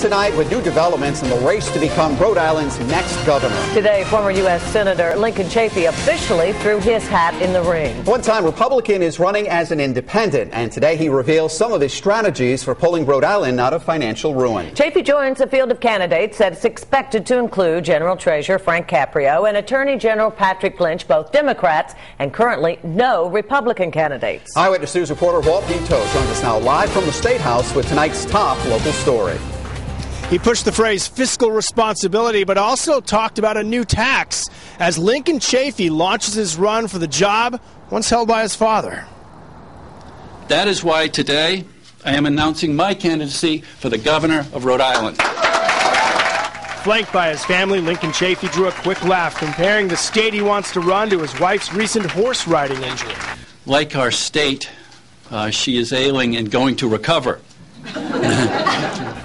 tonight with new developments in the race to become Rhode Island's next governor. Today, former U.S. Senator Lincoln Chafee officially threw his hat in the ring. One-time Republican is running as an independent, and today he reveals some of his strategies for pulling Rhode Island out of financial ruin. Chafee joins a field of candidates that's expected to include General Treasurer Frank Caprio and Attorney General Patrick Lynch, both Democrats, and currently no Republican candidates. Eyewitness News reporter Walt Buteau joins us now live from the State House with tonight's top local story. He pushed the phrase fiscal responsibility, but also talked about a new tax as Lincoln Chafee launches his run for the job once held by his father. That is why today I am announcing my candidacy for the governor of Rhode Island. Flanked by his family, Lincoln Chafee drew a quick laugh, comparing the state he wants to run to his wife's recent horse riding injury. Like our state, she is ailing and going to recover.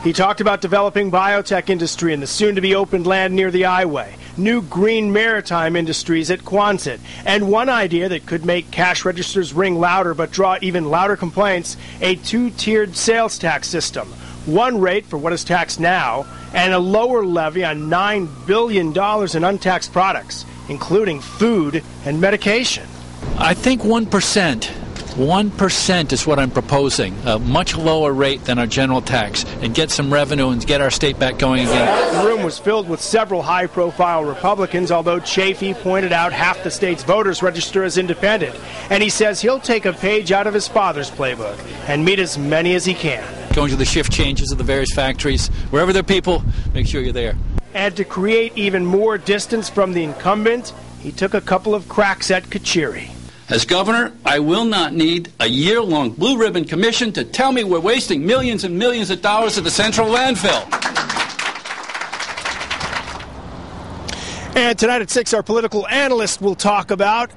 He talked about developing biotech industry in the soon-to-be opened land near the Highway, new green maritime industries at Quonset, and one idea that could make cash registers ring louder but draw even louder complaints, a two-tiered sales tax system. One rate for what is taxed now, and a lower levy on $9 billion in untaxed products, including food and medication. I think 1%. 1% is what I'm proposing, a much lower rate than our general tax, and get some revenue and get our state back going again. The room was filled with several high-profile Republicans, although Chafee pointed out half the state's voters register as independent. And he says he'll take a page out of his father's playbook and meet as many as he can. Going to the shift changes of the various factories. Wherever there are people, make sure you're there. And to create even more distance from the incumbent, he took a couple of cracks at Kachiri. As governor, I will not need a year-long blue ribbon commission to tell me we're wasting millions and millions of dollars at the central landfill. And tonight at 6, our political analyst will talk about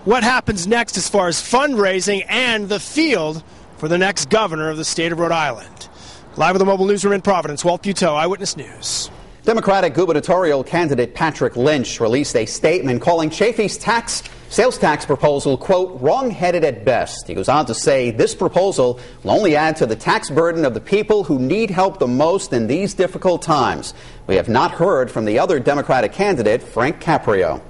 what happens next as far as fundraising and the field for the next governor of the state of Rhode Island. Live at the mobile newsroom in Providence, Walt Buteau, Eyewitness News. Democratic gubernatorial candidate Patrick Lynch released a statement calling Chafee's sales tax proposal, quote, wrong-headed at best. He goes on to say this proposal will only add to the tax burden of the people who need help the most in these difficult times. We have not heard from the other Democratic candidate, Frank Caprio.